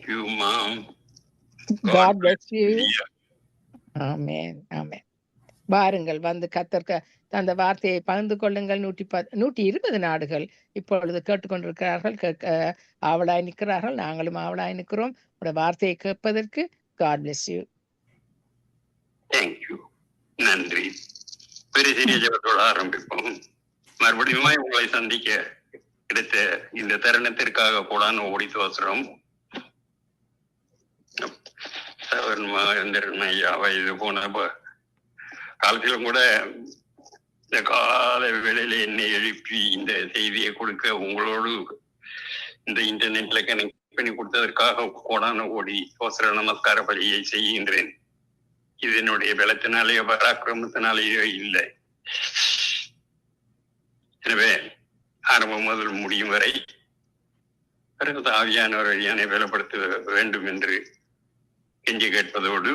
you, Mom. God bless you. you. ஆமென் ஆமென். வாருங்கள் வந்து கத்தர்க்க அந்த வார்த்தையை பகிர்ந்து கொள்ளுங்கள். 120 நாடுகள் இப்பொழுது கேட்டுக்கொண்டிருக்கிறார்கள், கேட்க ஆவலாய் நிற்கிறார்கள். நாங்களும் ஆவலாய் நிற்கிறோம் உடைய வார்த்தையை கேட்பதற்கு. God bless you. Thank you. நன்றி. பெரிய ஜெபத்தோடு ஆரம்பிப்போம். மறுபடியும் உங்களை சந்திக்க கிடைத்த இந்த தருணத்திற்காக கூடான ஓடி தோசுறோம். இது போன காலத்திலும் கூட இந்த கால வேளையில என்னை எழுப்பி இந்த செய்தியை கொடுக்க உங்களோடு இந்த இன்டர்நெட்ல கனெக்ட் பண்ணி கொடுத்ததற்காக கோடான ஓடி தோசர நமஸ்கார பலியை செய்கின்றேன். இது என்னுடைய பலத்தினாலேயோ பராக்கிரமத்தினாலேயோ இல்லை. எனவே ஆரம்பம் முதல் முடியும் வரை ஆவியானவர் என்னை பலப்படுத்த வேண்டும் என்று கெஞ்சி கேட்பதோடு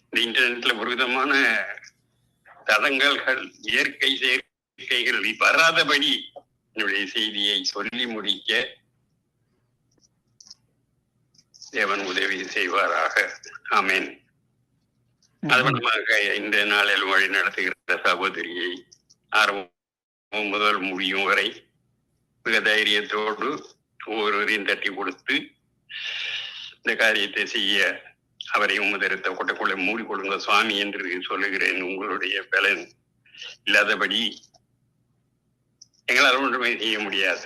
இந்த இன்டர்நெட்ல ஒரு விதமான தடங்கல்கள், இயற்கை செயற்கைகள் வராதபடி என்னுடைய செய்தியை சொல்லி முடிக்க தேவன் உதவி செய்வாராக. ஆமேன். அதனமாக இந்த நாளில் வழி நடத்துகிற சகோதரியை ஆரம்பம் முதல் முடியும் வரை மிக தைரியத்தோடு ஒவ்வொருவரையும் தட்டி கொடுத்து இந்த காரியத்தை செய்ய அவரை உமதரித்த கொட்டைக்குள்ளே மூடிக்கொள்ளுங்க சுவாமி என்று சொல்லுகிறேன். உங்களுடைய பலன் இல்லாதபடி எங்களால் ஒன்றுமே செய்ய முடியாது.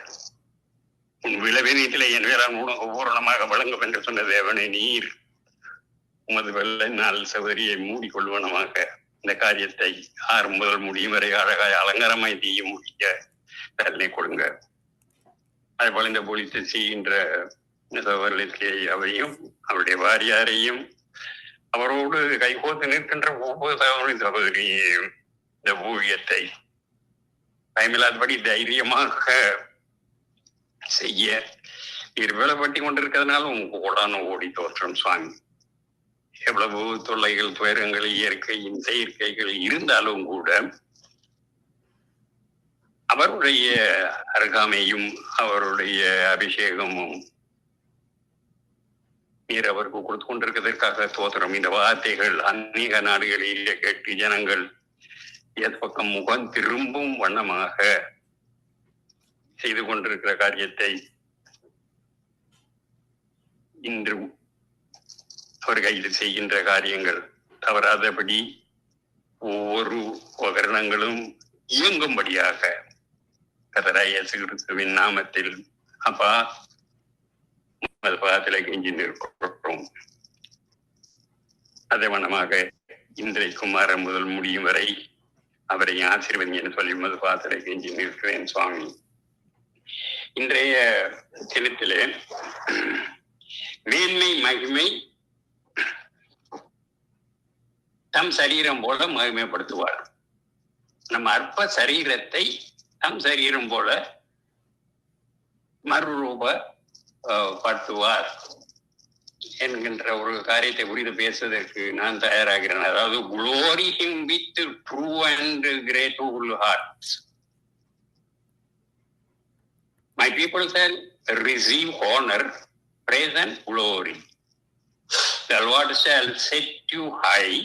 உன் விளைவினத்திலே என் வேளாண் உணவு பூரணமாக வழங்கும் என்று சொன்ன தேவனை நீர் உமது வெள்ளினால் சகோதரியை மூடிக்கொள்வனமாக இந்த காரியத்தை ஆரம்ப முதல் முடியும் வரை அழகாய் அலங்காரமாய் செய்ய முடிய தன்னை கொடுங்க. அதுபோல இந்த பொலித்து செய்கின்ற சகோதரர்களுக்கு அவையும் அவருடைய வாரியாரையும் அவரோடு கைகோத்து நிற்கின்ற ஒவ்வொரு சகோதரியும் இந்த ஊழியத்தை பயமில்லாதபடி தைரியமாக செய்ய இருவேளப்பட்டி கொண்டிருக்கிறதுனால உங்க கூடான ஓடி தோற்றம் சுவாமி. எவ்வளவு தொல்லைகள், துயரங்கள், இயற்கையின் செயற்கைகள் இருந்தாலும் கூட அவருடைய அருகாமையும் அவருடைய அபிஷேகமும் நீர் அவருக்கு கொடுத்து கொண்டிருக்கிறதற்காக தோத்திரம். இந்த வார்த்தைகள் அநேக நாடுகளிலே கேட்டு ஜனங்கள் பக்கம் முகம் திரும்பும் வண்ணமாக செய்து கொண்டிருக்கிற காரியத்தை இன்று அவர் கையில் செய்கின்ற காரியங்கள் தவறாதபடி ஒவ்வொரு உபகரணங்களும் இயங்கும்படியாக கர்த்தராகிய இயேசு கிறிஸ்துவின் நாமத்தில் அப்பா பாதத்திலே கெஞ்சி நிற்கிறோம். அதே வண்ணமாக இன்றைக்கும் ஆரம்பம் முதல் முடியும் வரை அவரை ஆசீர்வதி என்று சொல்லி மது பாதத்திலே கெஞ்சி நிற்கிறேன் சுவாமி. இன்றைய தினத்திலே மேன்மை மகிமை தம் சரீரம் போல மகிமைப்படுத்துவார். நம்ம அற்ப சரீரத்தை தம் சரீரம் போல மறுரூபப்படுத்துவார் என்கின்ற ஒரு காரியத்தை குறித்து பேசுவதற்கு நான் தயாராகிறேன். அதாவது glory him with true and grateful hearts. My people shall receive honor, praise and glory. The Lord shall set you high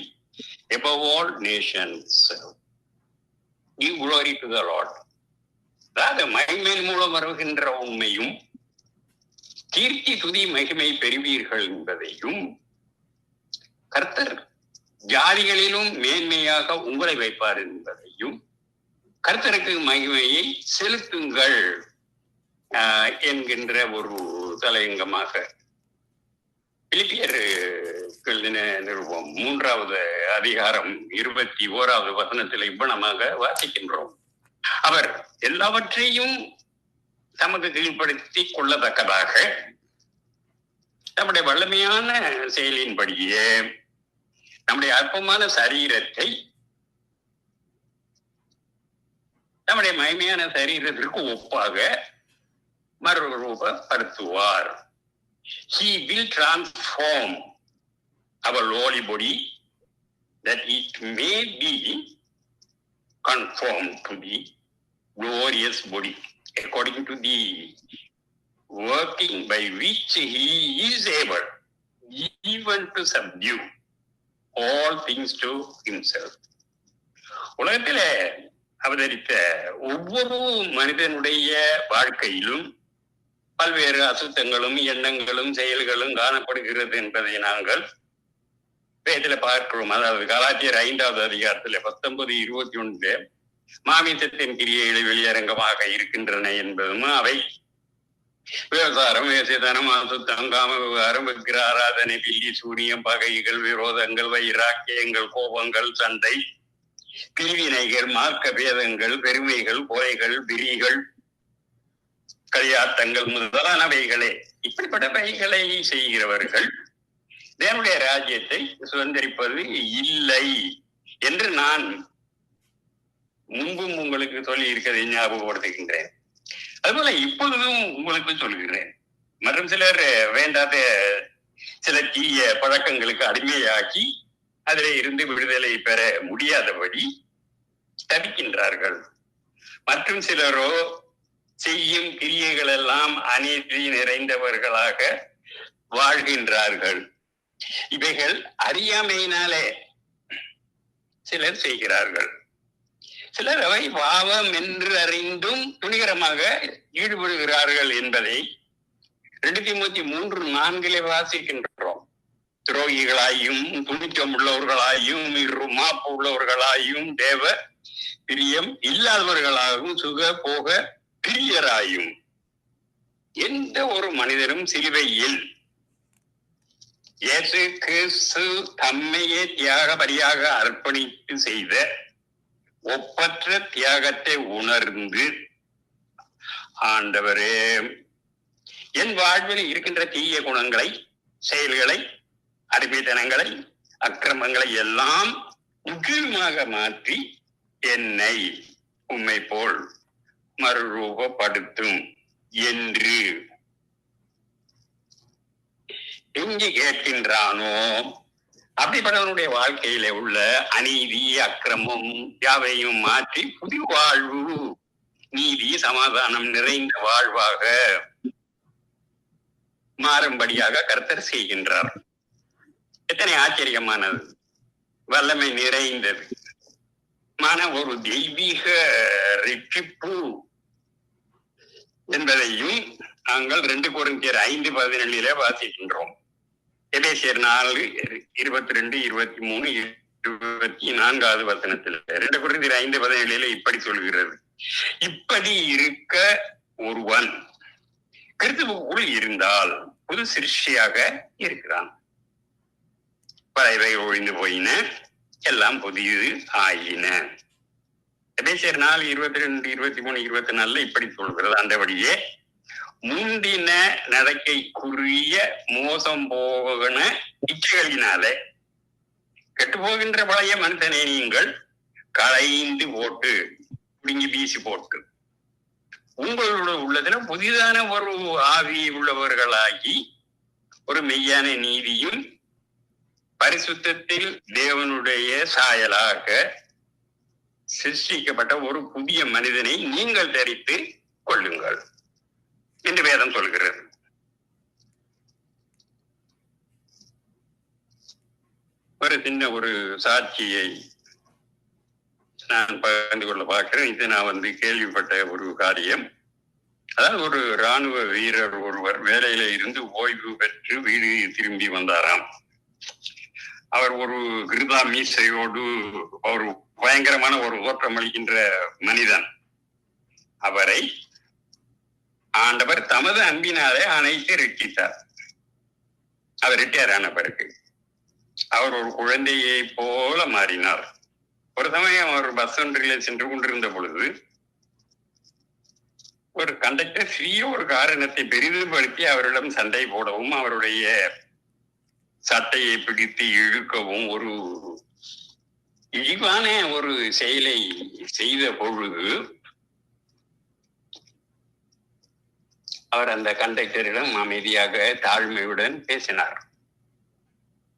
above all nations. Give glory to the Lord. அதாவது மகிமையின் மூலம் வருகின்ற உண்மையும் கீர்த்தி துதி மகிமை பெறுவீர்கள் என்பதையும் கர்த்தர் ஜாதிகளிலும் மேன்மையாக உங்களை வைப்பார் என்பதையும் கர்த்தருக்கு மகிமையை செலுத்துங்கள் என்கின்ற ஒரு தலையங்கமாக பிலிப்பியர் எழுதின நிருபம் 3வது அதிகாரம் 21வது வசனத்தில் இவ்வனமாக வாசிக்கின்றோம். அவர் எல்லாவற்றையும் தமக்கு கீழ்ப்படுத்தி கொள்ளத்தக்கதாக நம்முடைய வல்லமையான செயலின்படியே நம்முடைய அற்பமான சரீரத்தை நம்முடைய மகிமையான சரீரத்திற்கு ஒப்பாக மறுரூபப்படுத்துவார். He will transform our lowly body that it may be conformed to the glorious body according to the working by which he is able even to subdue all things to himself. உலகத்தில அவதரித்த ஒவ்வொரு மனிதனுடைய வாழ்க்கையிலும் பல்வேறு அசுத்தங்களும் எண்ணங்களும் செயல்களும் காணப்படுகிறது என்பதை நாங்கள் வேதத்துல பார்க்கிறோம். அதாவது கலாத்தியர் 5வது அதிகாரத்துல 19:21 மாமிசத்தின் கிரியைகளை வெளியரங்கமாக இருக்கின்றன என்பதும், அவை விவசாரம், வேசித்தனம், அசுத்தம், காம விவகாரம், விக்கிர ஆராதனை, பில்லி சூனியம், பகைகள், விரோதங்கள், வைராக்கியங்கள், கோபங்கள், சண்டை, பிரிவினைகள், மார்க்க பேதங்கள், பெருமைகள், கொலைகள், பிரிகள், களியாட்டங்கள் முதலானவைகளே. இப்படிப்பட்டவைகளை செய்கிறவர்கள் தேவனுடைய ராஜ்யத்தை சுதந்திரிப்பது இல்லை என்று நான் முன்பும் உங்களுக்கு சொல்லி இருக்கிறதை ஞாபகப்படுத்துகின்றேன். அதுபோல இப்பொழுதும் உங்களுக்கு சொல்கிறேன். மற்றும் சிலர் வேண்டாத சில தீய பழக்கங்களுக்கு அடிமையாக்கி அதிலே இருந்து விடுதலை பெற முடியாதபடி தவிக்கின்றார்கள். மற்றும் சிலரோ செய்யும் கிரியைகள் எல்லாம் அநீதி நிறைந்தவர்களாக வாழ்கின்றார்கள். இவைகள் அறியாமையினாலே சிலர் செய்கிறார்கள். சிலர் அவை பாவம் என்று அறிந்தும் துணிகரமாக ஈடுபடுகிறார்கள் என்பதை 2 தீமோத்தேயு 3:4 வாசிக்கின்றோம். துரோகிகளாயும், துணிச்சம் உள்ளவர்களாயும், இருமாப்பு உள்ளவர்களாயும், தேவ பிரியம் இல்லாதவர்களாகவும், சுக போக பிரியராயும். எந்த ஒரு மனிதனும் சிலுவையில் இயேசு கிறிஸ்து தம்மையே தியாக பலியாக அர்ப்பணித்து செய்த ஒப்பற்ற தியாகத்தை உணர்ந்து, ஆண்டவரே, என் வாழ்வில் இருக்கின்ற தீய குணங்களை, செயல்களை, அடிமைத்தனங்களை, அக்கிரமங்களை எல்லாம் முக்கியமாக மாற்றி என்னை உம்மை போல் மறுரூபப்படுத்தும் என்று எங்கு கேட்கின்றானோ, அப்படிப்பட்டவனுடைய வாழ்க்கையில உள்ள அநீதி, அக்கிரமம் யாவையும் மாற்றி புது வாழ்வு, நீதி, சமாதானம் நிறைந்த வாழ்வாக மாறும்படியாக கர்த்தர் செய்கின்றார். எத்தனை ஆச்சரியமானது, வல்லமை நிறைந்தது ஒரு தெய்வீக ரட்சிப்பு என்பதையும் நாங்கள் 2 கொரிந்தியர் 5:17 வாசிக்கின்றோம். எபேசியர் 4:22, 23, 24வது வசனத்தில் 2 கொரிந்தியர் 5:17 இப்படி சொல்கிறது: இப்படி இருக்க ஒருவன் கிறிஸ்துவுக்குள் இருந்தால் புது சிருஷ்டியாக இருக்கிறான். பழையவை ஒழிந்து போயின, எல்லாம் புதியது ஆயின. எபேசியர் 4:22, 23, 24 இப்படி சொல்கிறது: அந்தபடியே முந்தின நடக்கைக்குரிய மோசம் போகன இச்சைகளினாலே கெட்டு போகின்ற பழைய மனிதனை நீங்கள் களைந்து போட்டு, பிடுங்கி வீசி போட்டு, உங்களோட உள்ளத்துல புதிதான ஒரு ஆவி உள்ளவர்களாகி ஒரு மெய்யான நீதியும் பரிசுத்தத்தில் தேவனுடைய சாயலாக சிருஷ்டிக்கப்பட்ட ஒரு புதிய மனிதனை நீங்கள் தரித்து கொள்ளுங்கள் என்று வேதம் சொல்கிறது. ஒரு சின்ன ஒரு சாட்சியை நான் பகிர்ந்து கொள்ள பார்க்கிறேன். இது நான் கேள்விப்பட்ட ஒரு காரியம். அதாவது ஒரு இராணுவ வீரர் ஒருவர் வேலையில இருந்து ஓய்வு பெற்று வீடு திரும்பி வந்தாராம். அவர் ஒரு கிருதா மீசையோடு ஒரு பயங்கரமான ஒரு தோற்றம் அளிக்கின்ற மனிதன். அவரை ஆண்டவர் தமது அன்பினாலே அணைத்து ரட்சித்தார். அவர் ரிட்டையர் ஆன பிறகு அவர் ஒரு குழந்தையை போல மாறினார். ஒரு சமயம் அவர் பஸ் ஒன்றிலே சென்று கொண்டிருந்த பொழுது ஒரு கண்டக்டர் சிறிய ஒரு காரணத்தை பெரிதுபடுத்தி அவரிடம் சண்டை போடவும், அவருடைய சட்டையை பிடித்து இழுக்கவும், ஒரு இழிவான ஒரு செயலை செய்த பொழுது அவர் அந்த கண்டக்டரிடம் அமைதியாக தாழ்மையுடன் பேசினார்.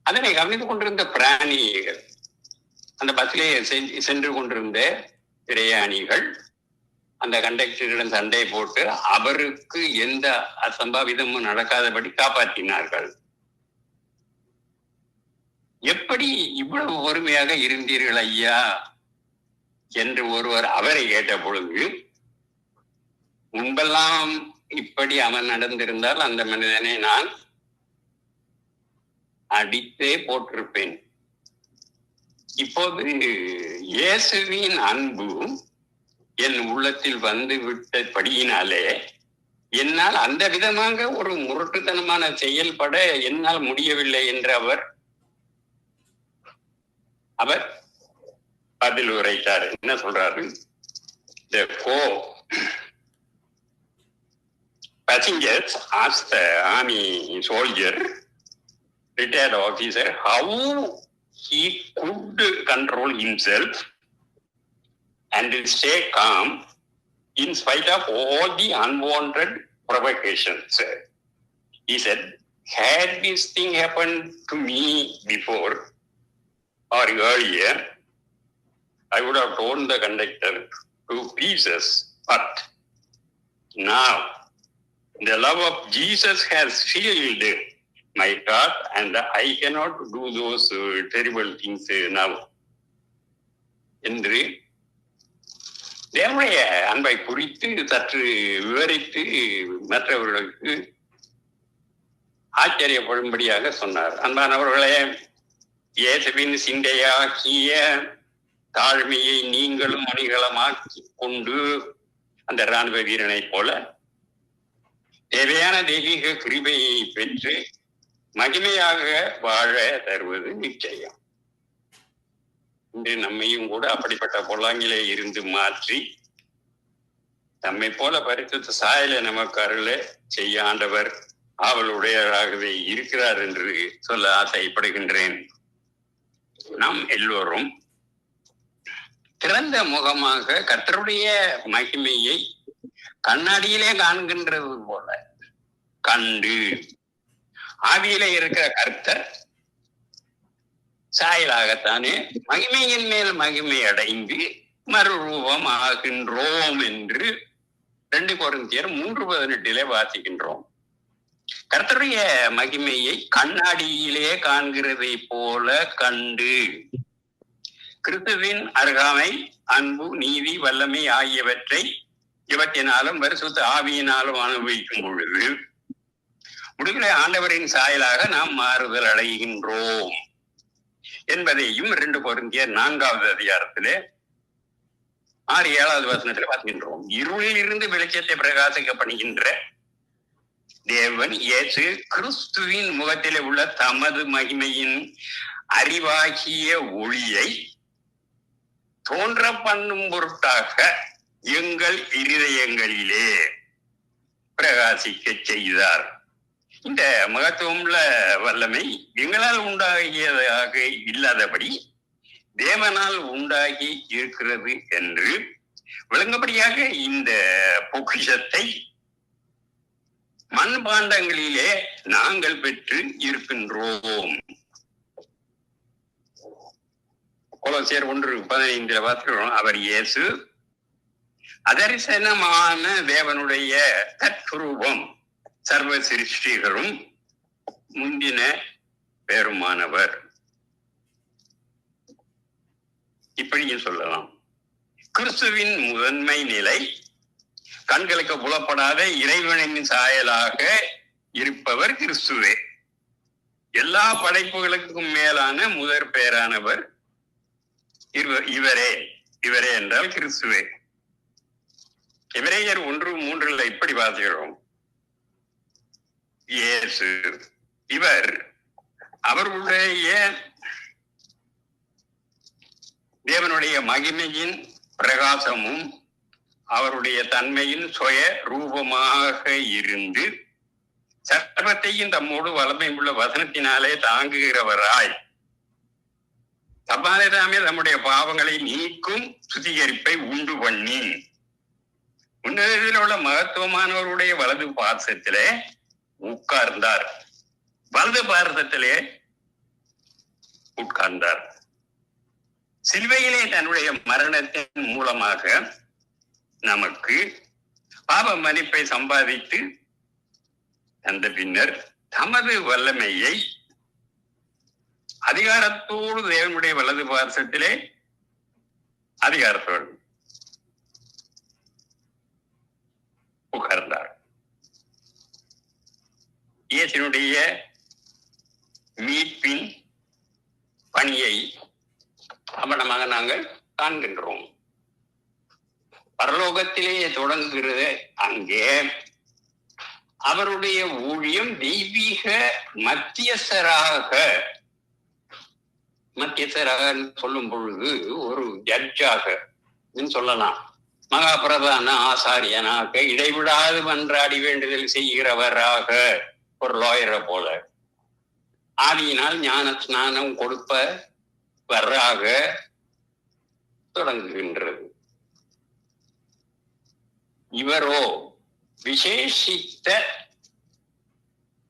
அதனை கவனித்துக் கொண்டிருந்த பிராணிகள், அந்த பஸ்ஸிலே சென்று கொண்டிருந்த பிரயாணிகள் அந்த கண்டக்டரிடம் சண்டை போட்டு அவருக்கு எந்த அசம்பாவிதமும் நடக்காதபடி காப்பாற்றினார்கள். எப்படி இவ்வளவு பொறுமையாக இருந்தீர்கள் ஐயா என்று ஒருவர் அவரை கேட்ட பொழுது, முன்பெல்லாம் இப்படி அவன் நடந்திருந்தால் அந்த மனிதனை நான் அடித்தே போட்டிருப்பேன். இப்போது இயேசுவின் அன்பு என் உள்ளத்தில் வந்து விட்டபடியினாலே என்னால் அந்த விதமாக ஒரு முரட்டுத்தனமான செயல்பட என்னால் முடியவில்லை என்று அவர் பதில் உரைத்தார். என்ன சொல்றாரு? The passengers asked the army soldier, retired officer, how he could control himself and stay calm in spite of all the unwanted provocations. He said, had this thing happened to me before or earlier, I would have torn the conductor to pieces. But now, the love of Jesus has filled my heart and I cannot do those terrible things now. என்று தேவனுடைய அன்பை குறித்து சற்று விவரித்து மற்றவர்களுக்கு ஆச்சரியப்படும்படியாக சொன்னார். அன்பானவர்களே, இயேசுவின் சிந்தையாகிய தாழ்மையை நீங்களும் அணிகலமாக்கி கொண்டு அந்த இராணுவ வீரனை போல தேவையான தெய்வீக கிருபையை பெற்று மகிமையாக வாழ தருவது நிச்சயம். இன்று நம்மையும் கூட அப்படிப்பட்ட பொல்லாங்கிலே இருந்து மாற்றி நம்மை போல பரிசுத்த சாயலை நமக்கு அருள செய்ய ஆண்டவர் ஆவலுடையவராகவே இருக்கிறார் என்று சொல்ல ஆசைப்படுகின்றேன். நாம் எல்லோரும் திறந்த முகமாக கர்த்தருடைய மகிமையை கண்ணாடியிலே காண்கின்றது போல கண்டு ஆவியிலே இருக்கிற கர்த்தர் சாயலாகத்தானே மகிமையின் மேல் மகிமை அடைந்து மறுரூபம் ஆகின்றோம் என்று 2 கொரிந்தியர் 3:18 வாசிக்கின்றோம். கர்த்தருடைய மகிமையை கண்ணாடியிலே காண்கிறதை போல கண்டு கிறிஸ்துவின் அருகாமை, அன்பு, நீதி, வல்லமை ஆகியவற்றை இவற்றினாலும் பரிசுத்த ஆவியினாலும் அனுபவிக்கும் பொழுது முடிவிலே ஆண்டவரின் சாயலாக நாம் மாறுதல் அடைகின்றோம் என்பதையும் 2 கொரிந்தியர் 4வது அதிகாரத்திலே 6-7வது வசனத்திலே பார்க்கின்றோம். இருளில் இருந்து வெளிச்சத்தை பிரகாசிக்க பண்ணுகின்ற தேவன் இயேசு கிறிஸ்துவின் முகத்திலே உள்ள தமது மகிமையின் அறிவாகிய ஒளியை தோன்ற பண்ணும் பொருட்டாக எங்கள் இருதயங்களிலே பிரகாசிக்க செய்தார். இந்த மகத்துவமுள்ள வல்லமை எங்களால் உண்டாகியதாக இல்லாதபடி தேவனால் உண்டாகி இருக்கிறது என்று விளங்கபடியாக இந்த பொக்கிஷத்தை மண்பாண்டங்களிலே நாங்கள் பெற்று இருக்கின்றோம். கொலோசியர் 1:15 பார்க்கிறோம். அவர் இயேசு அதரிசனமான தேவனுடைய தற்சுரூபம், சர்வ சிருஷ்டிகளும் முந்தின பேருமானவர். இப்படியும் சொல்லலாம். கிறிஸ்துவின் முதன்மை நிலை, கண்களுக்கு புலப்படாத இறைவனின் சாயலாக இருப்பவர் கிறிஸ்துவே. எல்லா படைப்புகளுக்கும் மேலான முதற் பேரானவர் இவரே. இவரே என்றால் கிறிஸ்துவே. எபிரேயர் 1:3 இப்படி வாசிக்கிறோம். இயேசு இவர் அவருடைய தேவனுடைய மகிமையின் பிரகாசமும் அவருடைய தன்மையின் சுய ரூபமாக இருந்து சர்வத்தையும் தம்மோடு வல்லமை உள்ள வசனத்தினாலே தாங்குகிறவராய் தம்மாலே நம்முடைய பாவங்களை நீக்கும் சுத்திகரிப்பை உண்டு பண்ணி உன்னதத்தில் உள்ள மகத்துவமானவருடைய வலது பார்சத்திலே உட்கார்ந்தார். வலது பார்சத்திலே உட்கார்ந்தார். சிலுவையிலே தன்னுடைய மரணத்தின் மூலமாக நமக்கு பாவ மன்னிப்பை சம்பாதித்து அந்த பின்னர் தமது வல்லமையை அதிகாரத்தோடு தேவனுடைய வலது பார்சத்திலே அதிகாரத்தோடு உகர்ந்தார். இயேசுனுடைய மீட்பின் பணியை அவனமாக நாங்கள் காண்கின்றோம். பரலோகத்திலேயே தொடங்குகிறது. அங்கே அவருடைய ஊழியம் தெய்வீக மத்தியஸ்தராக சொல்லும் பொழுது ஒரு ஜட்ஜாக சொல்லலாம், மகாபிரதான ஆசாரியனாக, இடைவிடாது மன்றாடி வேண்டுதல் செய்கிறவராக, ஒரு லாயரை போல, ஆதியினால் ஞான ஸ்நானம் கொடுப்பவராக தொடங்குகின்றது. இவரோ விசேஷித்த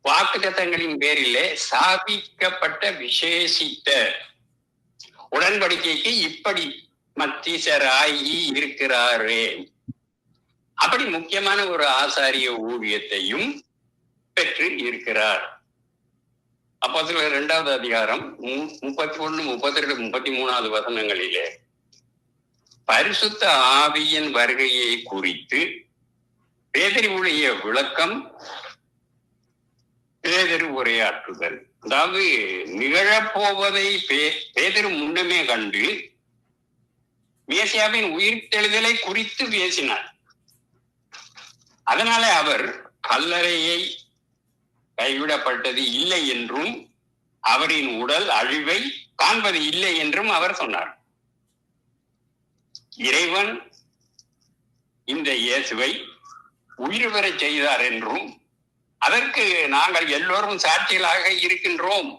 வாக்குத்தத்தங்களின் பேரிலே சாதிக்கப்பட்ட விசேஷித்த உடன்படிக்கைக்கு இப்படி மத்தியஸ்தராகி இருக்கிறாரே, அப்படி முக்கியமான ஒரு ஆசாரிய ஊழியத்தையும் பெற்று இருக்கிறார். அப்போஸ்தலர் 2வது அதிகாரம் 31, 32, 33வது வசனங்களிலே பரிசுத்த ஆவியின் வருகையை குறித்து பேதுருவுடைய விளக்கம், பேதுரு உரையாற்றுதல். அதாவது நிகழப்போவதை பேதுரு முன்னமே கண்டு மேசியாவின் உயிர்த்தெழுதலை குறித்து பேசினார். அதனால அவர் கல்லறையை கைவிடப்பட்டது இல்லை என்றும் அவரின் உடல் அழிவை காண்பது இல்லை என்றும் அவர் சொன்னார். இறைவன் இந்த இயேசுவை உயிர் பெற செய்தார் என்றும் அதற்கு நாங்கள் எல்லோரும் சாட்சிகளாக இருக்கின்றோம்.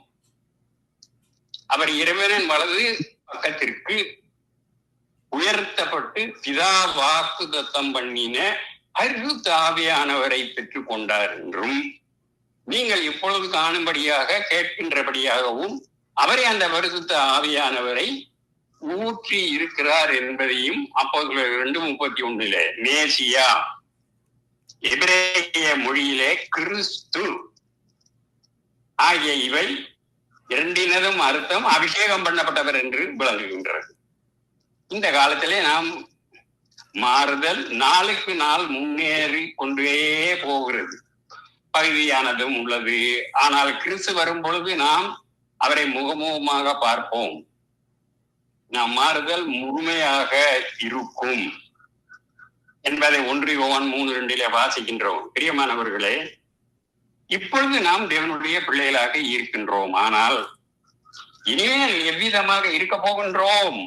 அவர் இறைவனின் வலது பக்கத்திற்கு உயர்த்தப்பட்டு பிதா வாக்குத்தத்தம் பண்ணின பரிசுத்த ஆவியானவரை பெற்றுக் கொண்டார் என்றும், நீங்கள் இப்பொழுது காணும்படியாக கேட்கின்றபடியாகவும் அவரே அந்த பரிசுத்த ஆவியானவரை ஊற்றி இருக்கிறார் என்பதையும் அப்போஸ்தலர் 2:31 மேசியா, எபிரேய மொழியிலே கிறிஸ்து ஆகிய இவை இரண்டினதும் அர்த்தம் அபிஷேகம் பண்ணப்பட்டவர் என்று விளங்குகின்றது. இந்த காலத்திலே நாம் மாறுதல் நாளுக்கு நாள் முன்னேறி கொண்டே போகிறது. பகுதியானதும் உள்ளது. ஆனால் கிறிஸ்து வரும் பொழுது நாம் அவரை முகமுகமாக பார்ப்போம். நாம் மாறுதல் முழுமையாக இருக்கும் என்பதை 1 யோவான் 3:2 வாசிக்கின்றோம். பிரியமானவர்களே, இப்பொழுது நாம் தேவனுடைய பிள்ளைகளாக இருக்கின்றோம். ஆனால் இனிமேல் எவ்விதமாக இருக்க போகின்றோம்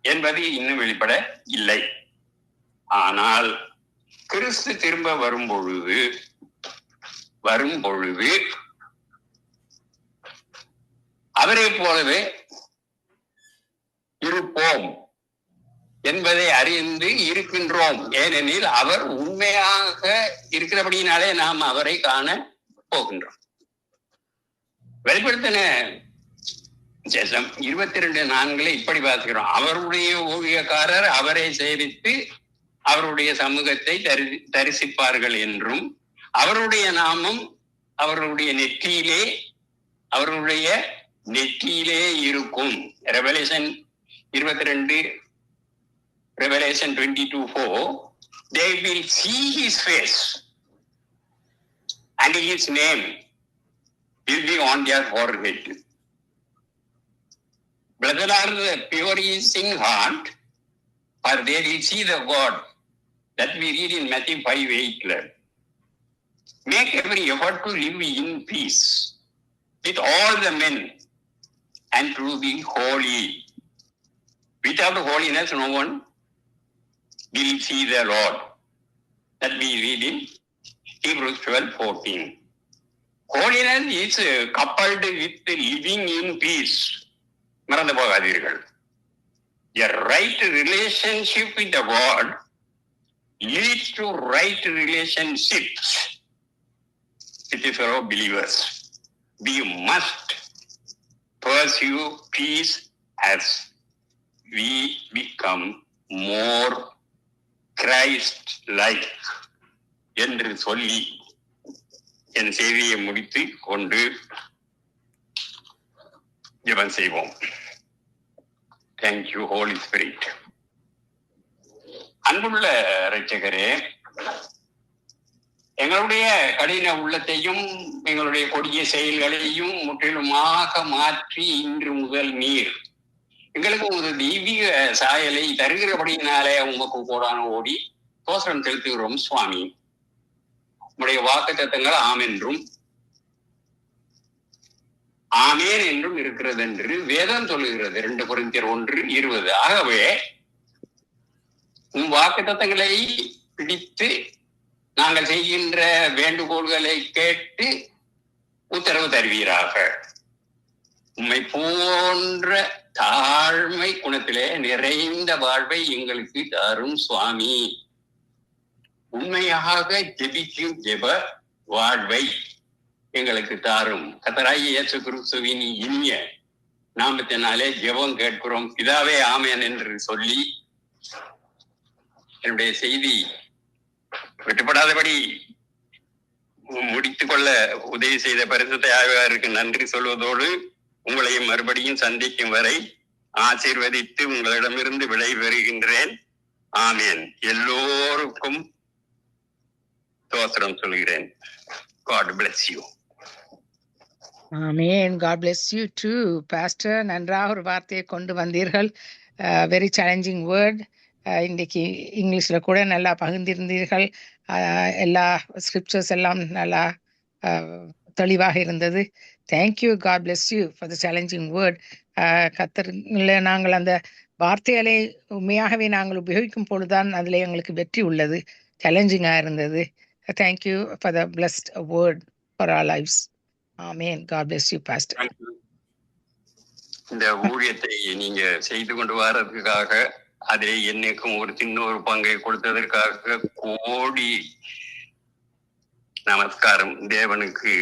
என்பது இன்னும் வெளிப்பட இல்லை. ஆனால் கிறிஸ்து திரும்ப வரும் பொழுது அவரை போலவே இருப்போம் என்பதை அறிந்து இருக்கின்றோம். ஏனெனில் அவர் உண்மையாக இருக்கிறபடினாலே நாம் அவரை காண போகின்றோம். வெளிப்படுத்தின 22:4 இப்படி பார்க்கிறோம். அவருடைய ஊழியக்காரர் அவரை சேவித்து அவருடைய சமூகத்தை தரிசிப்பார்கள் என்றும், அவருடைய நாமம் அவருடைய நெற்றியிலே இருக்கும். Revelation 22:4 they will see his face and his name will be on their forehead. Blessed are the pure in heart, for they will see the God that we read in Matthew 5:8. Make every effort to live in peace with all the men and to be holy. Without holiness, no one will see the Lord. That we read in Hebrews 12:14. Holiness is coupled with living in peace. மறந்து போகாதீர்கள். A right relationship with the God leads to right relationships with the fellow believers. We must pursue peace as we become more Christ like என்று சொல்லி என் செய்தியை முடித்து கொண்டு ஜெபம் செய்வோம். Thank you Holy Spirit. அன்புள்ள இரட்சகரே, எங்களுடைய கடின உள்ளத்தையும் எங்களுடைய கொடிய செயல்களையும் முற்றிலுமாக மாற்றி இன்று முதல் நீர் எங்களுக்கு ஒரு தெய்வீக சாயலை தருகிறபடியினாலே உமக்கு கோடான ஓடி தோசனம் செலுத்துகிறோம் சுவாமி. உங்களுடைய வாக்குத்தத்தங்கள் ஆமென்றும் ஆமேன் என்றும் இருக்கிறது என்று வேதம் சொல்லுகிறது, 2 கொரிந்தியர் 1:20. ஆகவே உன் வாக்குத்தத்தங்களை பிடித்து நாங்கள் செய்கின்ற வேண்டுகோள்களை கேட்டு உத்தரவு தருவீராக. உம்மை போன்ற தாழ்மை குணத்திலே நிறைந்த வாழ்வை எங்களுக்கு தரும் சுவாமி. உண்மையாக ஜெபிக்கும் ஜெப வாழ்வை எங்களுக்கு தாரும். கர்த்தராகிய இயேசு கிறிஸ்துவின் இனிய நாமத்தினாலே ஜெபம் கேட்கிறோம் பிதாவே, ஆமென் என்று சொல்லி என்னுடைய செய்தி வெட்டுப்படாதபடி முடித்துக் கொள்ள உதவி செய்த பரிசுத்த ஆவியாருக்கு நன்றி சொல்வதோடு உங்களையும் மறுபடியும் சந்திக்கும் வரை ஆசீர்வதித்து உங்களிடமிருந்து விடை பெறுகின்றேன். ஆமென். எல்லோருக்கும் தோத்திரம் சொல்கிறேன். God bless you. Amen. God bless you too, Pastor. நன்றாக ஒரு வார்த்தையை கொண்டு வந்தீர்கள். Very challenging word. இன்றைக்கு இங்கிலீஷ்ல கூட நல்லா பகிர்ந்திருந்தீர்கள். எல்லா ஸ்கிரிப்சர்ஸ் எல்லாம் நல்லா தெளிவாக இருந்தது. Thank you. God bless you for the challenging word. கர்த்தர்ல நாங்கள் அந்த வார்த்தைகளை உண்மையாகவே நாங்கள் உபயோகிக்கும் பொழுதுதான் அதில் எங்களுக்கு வெற்றி உள்ளது. சேலஞ்சிங்காக இருந்தது. Thank you for the blessed word for our lifes. Amen. God bless you pastor. இந்த ஊழியத்தை நீங்க செய்து கொண்டு வர்றதுக்காக, அதை என்னைக்கும் ஒரு சின்ன ஒரு பங்கை கொடுத்ததற்காக கோடி நமஸ்காரம் தேவனுக்கு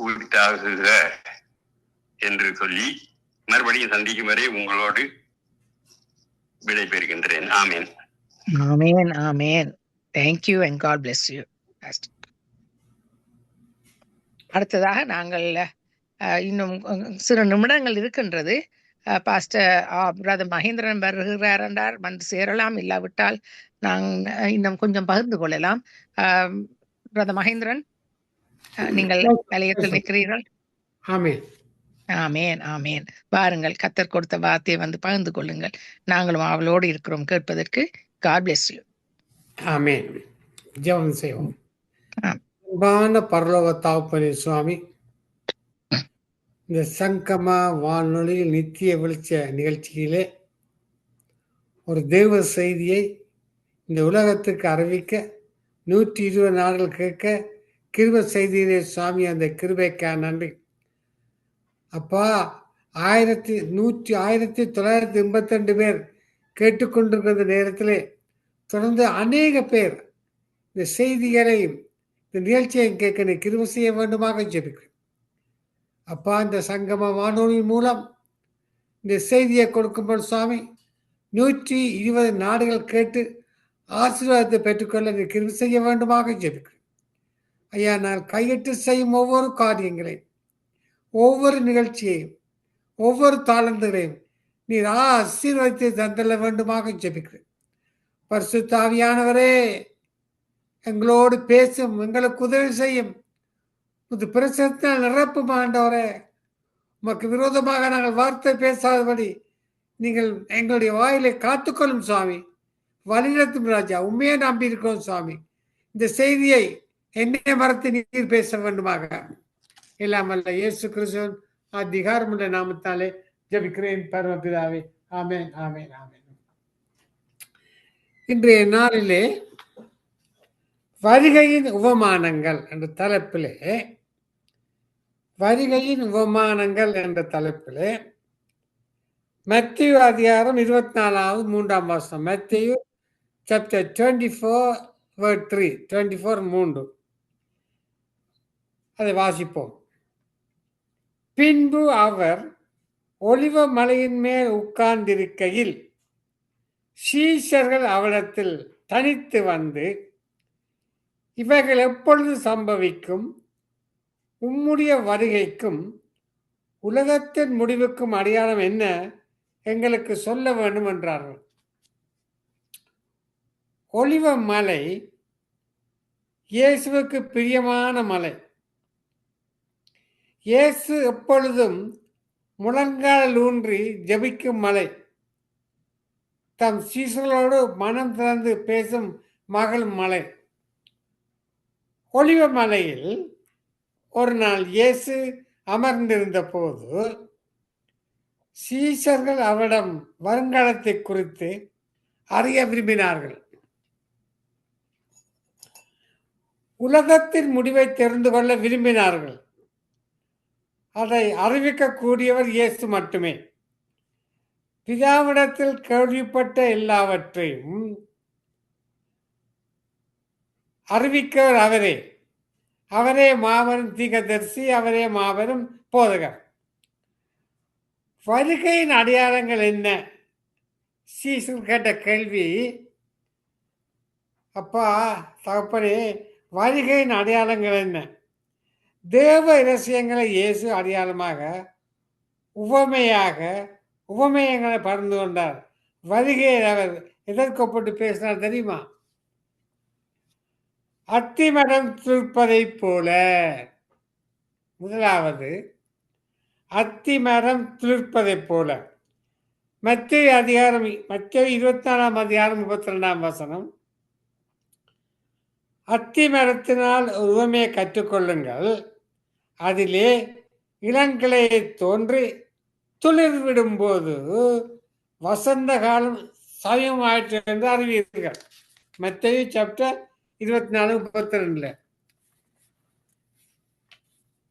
உரித்தாகுக என்று சொல்லி மறுபடியும் சந்திக்கும் வரை உங்களோடு விடை பெறுகின்றேன். ஆமேன். ஆமேன். ஆமேன். Thank you and God bless you. அடுத்ததாக நாங்கள் இன்னும் சில நிமிடங்கள் இருக்கின்றது. பாஸ்டர் பிரதர் மகேந்திரன் வருகிறார் என்றார், வந்து சேரலாம். இல்லாவிட்டால் நாங்கள் இன்னும் கொஞ்சம் பகிர்ந்து கொள்ளலாம். பிரதர் மகேந்திரன், நீங்கள் நிலையத்தில் நிற்கிறீர்கள். ஆமேன். ஆமேன். ஆமேன். வாருங்கள், கர்த்தர் கொடுத்த வார்த்தையை வந்து பகிர்ந்து கொள்ளுங்கள். நாங்களும் அவளோடு இருக்கிறோம் கேட்பதற்கு. God bless you. ஆமேன். ஜெபம் செய்வோம். அன்பான பரலோக தகப்பனே சுவாமி, இந்த சங்கமா வானொலியில் நித்திய வெளிச்ச நிகழ்ச்சியிலே ஒரு தெய்வ செய்தியை இந்த உலகத்துக்கு அறிவிக்க 120 நாடுகள் கேட்க கிருபை செய்தியிலே சுவாமி, அந்த கிருபைக்காக நன்றி அப்பா. 1982 பேர் கேட்டுக்கொண்டிருக்கிற நேரத்திலே தொடர்ந்து அநேக பேர் இந்த செய்திகளையும் இந்த நிகழ்ச்சியையும் கேட்க கிருபை செய்ய வேண்டுமாக ஜெபிக்கிறேன் அப்பா. இந்த சங்கம வானொலி மூலம் இந்த செய்தியை கொடுக்கும்போது சுவாமி, 120 நாடுகள் கேட்டு ஆசீர்வாதத்தை பெற்றுக்கொள்ள நீ கிருபை செய்ய வேண்டுமாக ஜெபிக்கிறேன் ஐயா. நான் கையிட்டு செய்யும் ஒவ்வொரு காரியங்களையும், ஒவ்வொரு நிகழ்ச்சியையும், ஒவ்வொரு தாளந்துகளையும் நீர் ஆசீர்வாதத்தை தந்தள்ள வேண்டுமாக ஜெபிக்கிறேன். பரிசுத்த ஆவியானவரே, எங்களோடு பேசும், எங்களுக்கு உதவி செய்யும், இது பிரசனத்தினால் நிரப்பும் ஆண்டவரே. உமக்கு விரோதமாக நாங்கள் வார்த்தை பேசாதபடி நீங்கள் எங்களுடைய வாயிலை காத்துக்கொள்ளும் சுவாமி. வழிநடத்தும் ராஜா, உண்மையை நம்பி இருக்கிறோம் சுவாமி. இந்த செய்தியை என்னை மறத்து நீர் பேச வேண்டுமாக இல்லாமல் இயேசு கிறிஸ்துவின் அதிகாரமுள்ள நாமத்தாலே ஜெபிக்கிறேன் பரமபிதாவே. ஆமென். ஆமென். ஆமென். இன்றைய நாளிலே வருகையின் உபமானங்கள் என்ற தலைப்பிலே, வருகையின் உபமானங்கள் என்ற தலைப்பிலே மத்தேயு அதிகாரம் 24 மத்தேயு chapter 24:3 அதை வாசிப்போம். பின்பு அவர் ஒலிவ மலையின் மேல் உட்கார்ந்திருக்கையில் சீஷர்கள் அவரிடத்தில் தனித்து வந்து, இவைகள் எப்பொழுது சம்பவிக்கும், உம்முடைய வருகைக்கும் உலகத்தின் முடிவுக்கும் அடையாளம் என்ன, எங்களுக்கு சொல்ல வேண்டும் என்றார்கள். ஒலிவ மலை இயேசுவுக்கு பிரியமான மலை. இயேசு எப்பொழுதும் முழங்கால் ஊன்றி ஜெபிக்கும் மலை. தம் சீசர்களோடு மனம் திறந்து பேசும் மகள் மலை. ஒலிவ மலையில் ஒரு நாள் இயேசு அமர்ந்திருந்த போது சீஷர்கள் அவரிடம் வருங்காலத்தை குறித்து அறிய விரும்பினார்கள். உலகத்தின் முடிவை தெரிந்து கொள்ள விரும்பினார்கள். அதை அறிவிக்கக்கூடியவர் இயேசு மட்டுமே. பிதாவிடத்தில் கேள்விப்பட்ட எல்லாவற்றையும் அறிவிக்கவர் அவரே. அவரே மாபெரும் தீர்க்கதரிசி, அவரே மாபெரும் போதகர். வருகையின் அடையாளங்கள் என்ன? சீசர் கேட்ட கேள்வி. அப்பா, தகப்பனே, வருகையின் அடையாளங்கள் என்ன? தேவ இரகசியங்களை இயேசு அடையாளமாக உவமையங்களை பகிர்ந்து கொண்டார். வருகையை அவர் எதற்கு ஒப்பிட்டு பேசினார் தெரியுமா? அத்திமரம் துளிர்ப்பதை போல. முதலாவது, அத்திமரம் துளிர்ப்பதை போல. மத்தேயு 24 அதிகாரம் 32 வசனம். அத்தி மரத்தினால் உவமையை கற்றுக்கொள்ளுங்கள், அதிலே இளங்கிளை தோன்றி துளிர் விடும்போது வசந்த காலம் சமயமாயிற்று என்று அறிவீர்கள். மத்தேயு சாப்டர் 24:32.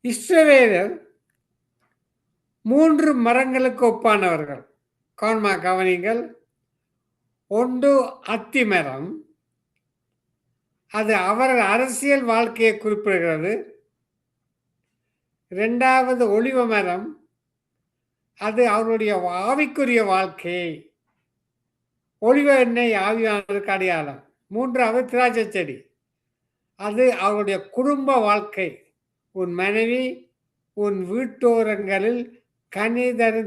இஸ்ரவேலர் 3 மரங்களுக்கு ஒப்பானவர்கள். கவனிங்கள். ஒன்று அத்தி மரம், அது அவரது அரசியல் வாழ்க்கையை குறிப்பிடுகிறது. 2வது ஒலிவ மரம், அது அவருடைய ஆவிக்குரிய வாழ்க்கையை, ஒலிவ எண்ணெய் ஆவியானதற்கு அடையாளம். 3வது திராட்சை செடி, அது அவருடைய குடும்ப வாழ்க்கை. உன் மனைவி உன் வீட்டோரங்களில் கனி தரும்